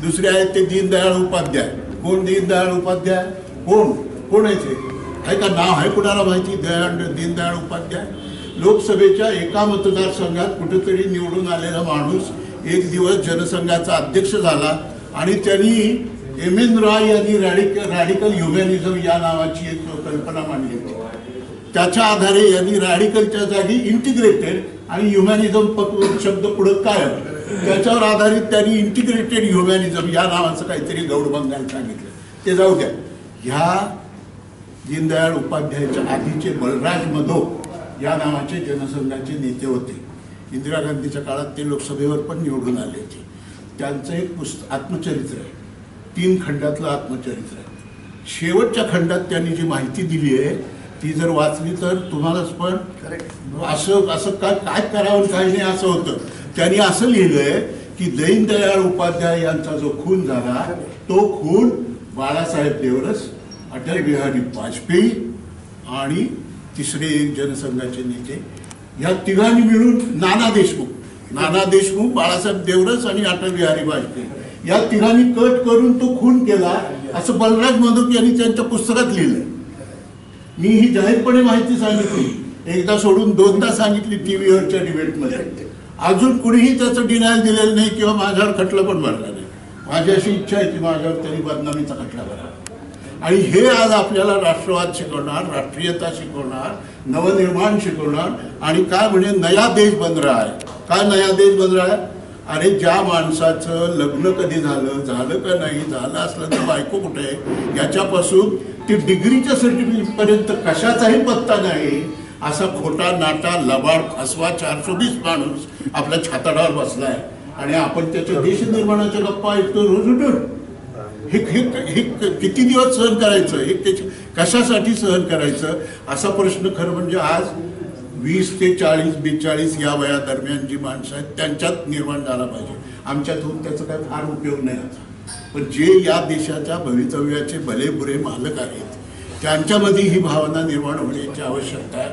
दुसरे आहेत ते दीनदयाळ उपाध्याय. कोण दीनदयाळ उपाध्याय? कोण आहे ते? आहे का नाव आहे कुणाला माहिती? दीनदयाळ उपाध्याय लोकसभेच्या एका मतदारसंघात कुठेतरी निवडून आलेला माणूस एक दिवस जनसंघाचा अध्यक्ष झाला आणि त्यांनी एम.एन. रॉय यांनी रॅडिकल ह्युमॅनिझम या नावाची एक कल्पना मांडली होती. त्याच्या आधारे यांनी रॅडिकलच्या जागी इंटिग्रेटेड आणि ह्युमॅनिझम शब्द पुढे कायम, त्याच्यावर आधारित त्यांनी इंटिग्रेटेड ह्युमॅनिझम या नावाचं काहीतरी गौडबंगाल सांगितलं. ते जाऊ द्या. ह्या दीनदयाळ उपाध्यायच्या आधीचे बलराज मधो या नावाचे जनसंघाचे नेते होते. इंदिरा गांधीच्या काळात ते लोकसभेवर पण निवडून आले होते. त्यांचं एक आत्मचरित्र आहे, 3 खंडातलं आत्मचरित्र आहे. शेवटच्या खंडात त्यांनी जी माहिती दिली आहे ती जर वाचली तर तुम्हालाच पण असं काय करावं काय नाही असं होतं. त्यांनी असं लिहिलंय की दीनदयाळ उपाध्याय यांचा जो खून झाला तो खून बाळासाहेब देवरस, अटल बिहारी वाजपेयी आणि तिसरे एक जनसंघाचे नेते या तिघांनी मिळून नाना देशमुख, बाळासाहेब देवरस आणि अटल बिहारी वाजपेयी या तिघांनी कट करून तो खून केला असं बलराज मधुक यांनी त्यांच्या पुस्तकात लिहिलंय. मी ही जाहीरपणे माहिती सांगितली, एकदा सोडून 2दा सांगितली टीव्हीवरच्या डिबेटमध्ये. अजून कुणीही त्याचं डिनायल दिलेलं नाही किंवा माझ्यावर खटला पण भरला नाही. माझी अशी इच्छा आहे की माझ्यावर त्यांनी बदनामीचा खटला भरावा. आणि हे आज आपल्याला राष्ट्रवाद शिकवणार, राष्ट्रीयता शिकवणार, नवनिर्माण शिकवणार आणि काय म्हणजे नया देश बन रहा है. काय नया देश बन रहा है? अरे ज्या माणसाचं लग्न कधी झालं का नाही, झालं असलं तर बायको कुठे आहे याच्यापासून ते डिग्रीच्या सर्टिफिकेटपर्यंत कशाचाही पत्ता नाही असा खोटा नाटा लबाड फसवा 420 माणूस आपल्या छाताडावर बसलाय आणि आपण त्याच्या देश निर्माणाच्या गप्पा ऐकतो रोज उठून. हे किती दिवस सहन करायचं? हे कशासाठी सहन करायचं असा प्रश्न खरं म्हणजे आज 20 ते 40-42 या वया दरम्यान जी माणसं आहेत त्यांच्यात निर्माण झाला पाहिजे. आमच्यात होऊन त्याचा काय फार उपयोग नाही आता. पण जे या देशाच्या भवितव्याचे भले बुरे मालक आहेत त्यांच्यामध्ये ही भावना निर्माण होण्याची आवश्यकता आहे.